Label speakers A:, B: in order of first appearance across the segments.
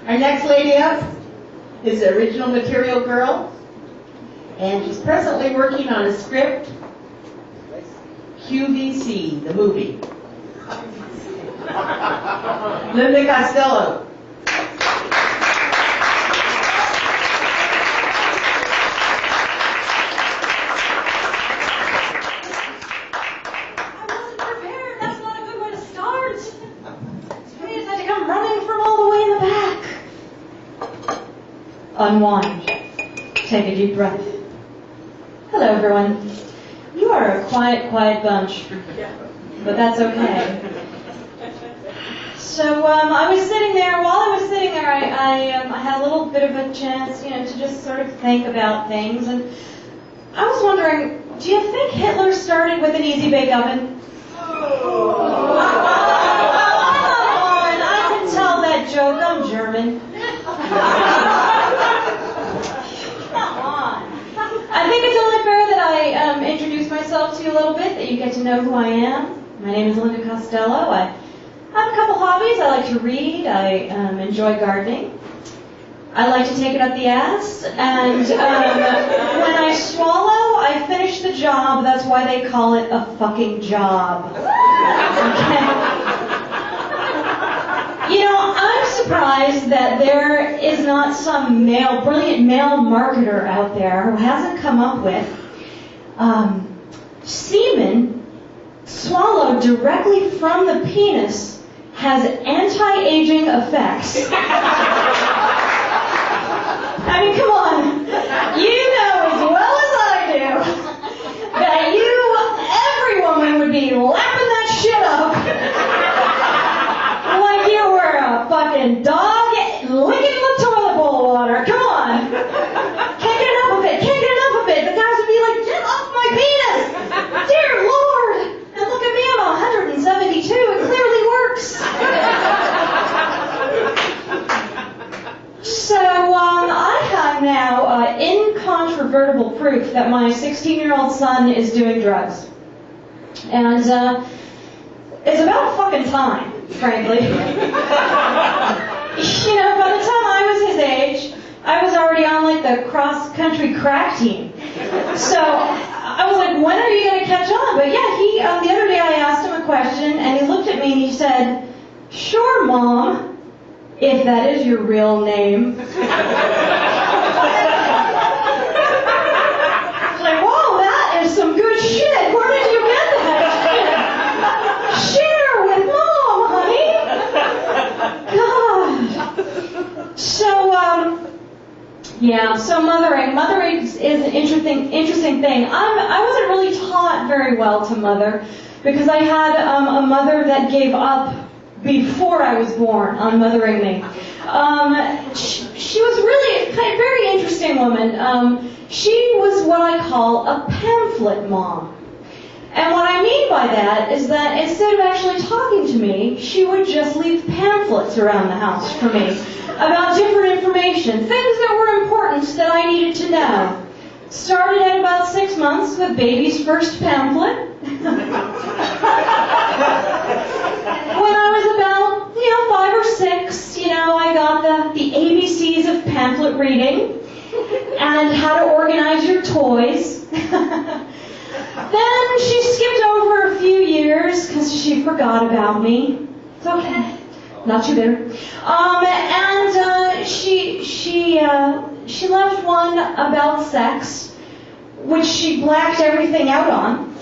A: Our next lady up is the original material girl, and she's presently working on a script, QVC, the movie. Linda Costello.
B: Unwind. Take a deep breath. Hello, everyone. You are a quiet bunch, but that's okay. So I was sitting there. While I was sitting there, I had a little bit of a chance, to just sort of think about things. And I was wondering, do you think Hitler started with an easy bake oven? Come on, I can tell that joke. I'm German. I think it's only fair that I introduce myself to you a little bit, that you get to know who I am. My name is Linda Costello. I have a couple hobbies. I like to read. I enjoy gardening. I like to take it up the ass. And when I swallow, I finish the job. That's why they call it a fucking job. Okay? I'm surprised that there is not some brilliant male marketer out there who hasn't come up with semen swallowed directly from the penis has anti-aging effects. I mean, come on. You know as well as I do that every woman would be lapping that shit up. Like you were a fucking dog licking the toilet bowl water. Come on. Can't get enough of it. The guys would be like, get off my penis. Dear Lord. And look at me, I'm 172. It clearly works. So I have now incontrovertible proof that my 16-year-old son is doing drugs. And it's about fucking time. Frankly. By the time I was his age, I was already on like the cross-country crack team. So I was like, when are you going to catch on? But yeah, the other day I asked him a question, and he looked at me and he said, sure, Mom, if that is your real name. I was like, whoa, that is some good shit. Where did you get that shit? Share with Mom, honey. God. So mothering. Mothering is an interesting thing. I wasn't really taught very well to mother because I had a mother that gave up before I was born on mothering me. She was really a very interesting woman. She was what I call a pamphlet mom. And what I mean by that is that instead of actually talking to me, she would just leave pamphlets around the house for me about different information, things that were important that I needed to know. Started at about 6 months with baby's first pamphlet. When I was about, 5 or 6, I got the ABCs of pamphlet reading and how to organize your toys. Then she skipped over a few years because she forgot about me. It's okay. Not too bitter. And she left one about sex, which she blacked everything out on.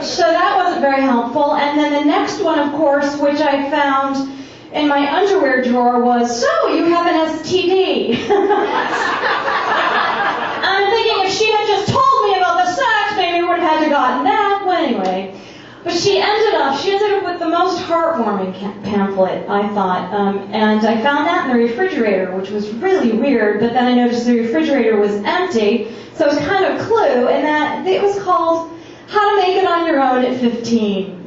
B: So that wasn't very helpful. And then the next one, of course, which I found in my underwear drawer was, so you have an STD. I'm thinking if she had just told me about the sex, maybe we would have had to gotten that. Well, anyway. But she ended up with the most heartwarming pamphlet, I thought. And I found that in the refrigerator, which was really weird, but then I noticed the refrigerator was empty, so it was kind of a clue, and that it was called How to Make It on Your Own at 15.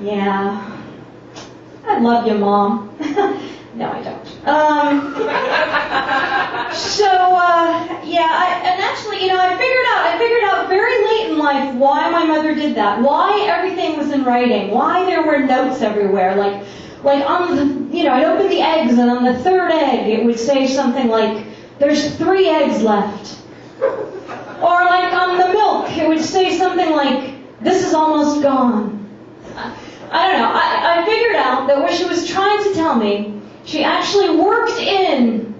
B: Yeah. I love you, Mom. No, I don't. I figured out very late in life why my mother did that, why everything was in writing, why there were notes everywhere, like like on the, I'd open the eggs, and on the third egg, it would say something like, "There's 3 eggs left." Or like on the milk, it would say something like, "This is almost gone." I don't know. I figured out that what she was trying to tell me, she actually worked in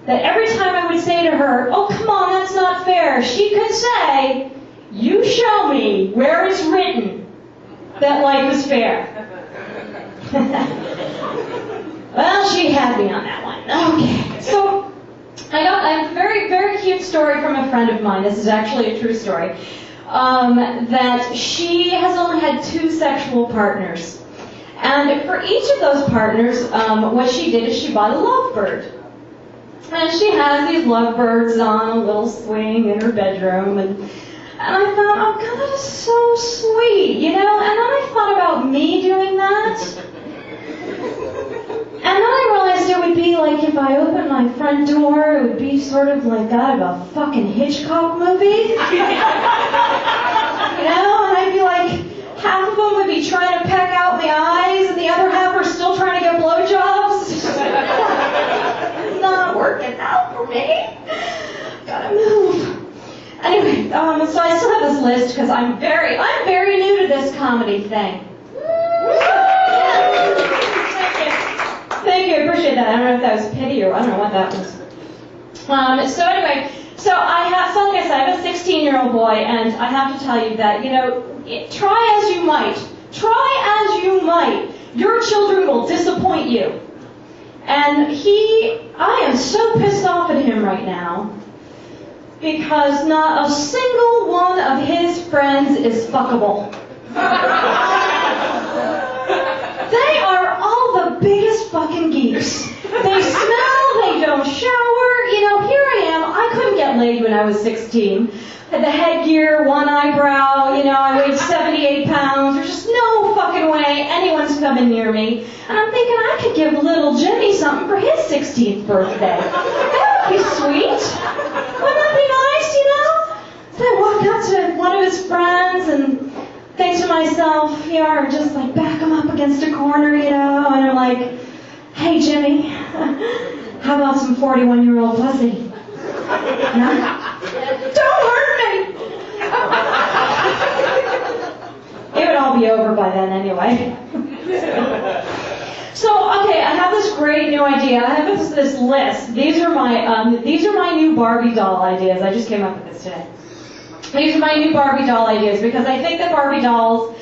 B: that every time I would say to her, "Oh, come on, that's not fair," she could say, "You show me where it's written that life is fair." Well, she had me on that one. Okay. So, I got a very, very cute story from a friend of mine. This is actually a true story. That she has only had 2 sexual partners. And for each of those partners, what she did is she bought a lovebird. And she has these lovebirds on a little swing in her bedroom. And I thought, oh God, that is so sweet, And then I thought about me doing that. And then I realized it would be like if I opened my front door, it would be sort of like that of a fucking Hitchcock movie. And I'd be like, half of them would be trying to peck out the eyes, and the other half are still trying to get blowjobs. It's not working out for me. Gotta move. Anyway, so I still have this list because I'm very new to this comedy thing. Thank you, I appreciate that. I don't know if that was pity or I don't know what that was. So anyway, like I said, I have a 16-year-old boy, and I have to tell you that, try as you might, your children will disappoint you. And I am so pissed off at him right now, because not a single one of his friends is fuckable. They are all the biggest fucking geeks. They smell, they don't shower. Here I am. I couldn't get laid when I was 16. Had the headgear, one eyebrow, I weighed 78 pounds. There's just no fucking way anyone's coming near me. And I'm thinking I could give little Jimmy something for his 16th birthday. That would be sweet. Wouldn't that be nice, So I walked up to one of his friends and think to myself, or just like back him up against a corner, and I'm like, "Hey, Jimmy, how about some 41-year-old pussy? Don't hurt me!" It would all be over by then anyway. So, okay, I have this great new idea. I have this list. These are my new Barbie doll ideas. I just came up with this today. These are my new Barbie doll ideas because I think that Mattel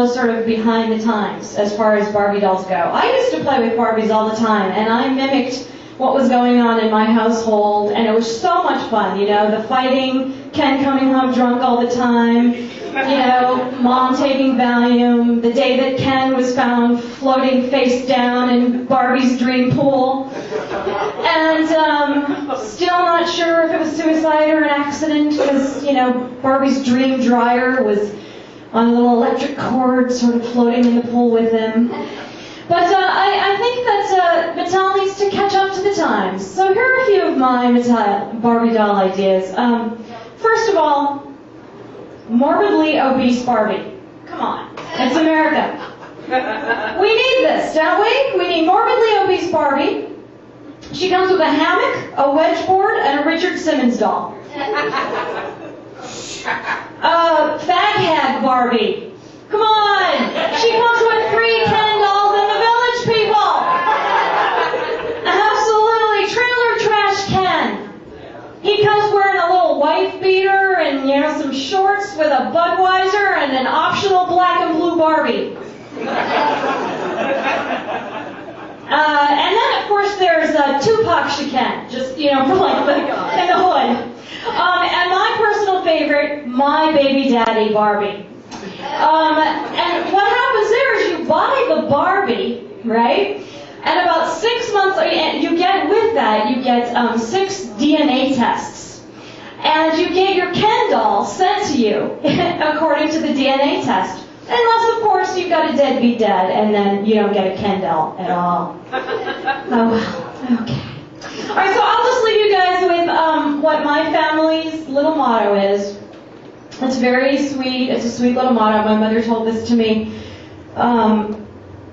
B: is sort of behind the times as far as Barbie dolls go. I used to play with Barbies all the time, and I mimicked what was going on in my household, and it was so much fun, the fighting, Ken coming home drunk all the time, Mom taking Valium, the day that Ken was found floating face down in Barbie's dream pool, and still not sure if it was suicide or an accident, because, Barbie's dream dryer was on a little electric cord sort of floating in the pool with him. But I think that Mattel needs to catch up to the times. So here are a few of my Barbie doll ideas. First of all, morbidly obese Barbie. Come on, it's America. We need this, don't we? We need morbidly obese Barbie. She comes with a hammock, a wedge board, and a Richard Simmons doll. Fag hag Barbie. Come on! She comes with 3 Ken dolls and the Village People! Absolutely, trailer trash Ken. He comes wearing a little wife beater and, some shorts with a Budweiser and an optional black and blue Barbie. And then, of course, there's Tupac Shaken, just, for like in the hood. And my personal favorite, my baby daddy Barbie. And what happens there is you buy the Barbie, right? And about 6 months, you get 6 DNA tests. And you get your Ken doll sent to you according to the DNA test. Unless, of course, you've got a deadbeat dad, and then you don't get a Ken doll at all. Oh, well, okay. All right, so I'll just leave you guys with what my family's little motto is. It's very sweet. It's a sweet little motto. My mother told this to me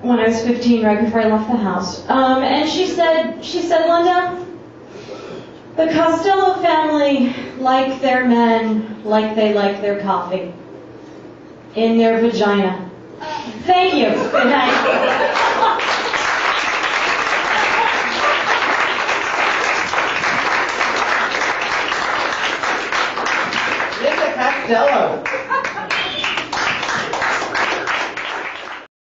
B: when I was 15, right before I left the house. And she said, Linda, the Costello family like their men like they like their coffee. In their vagina. Thank you. Good night.
A: Linda Costello.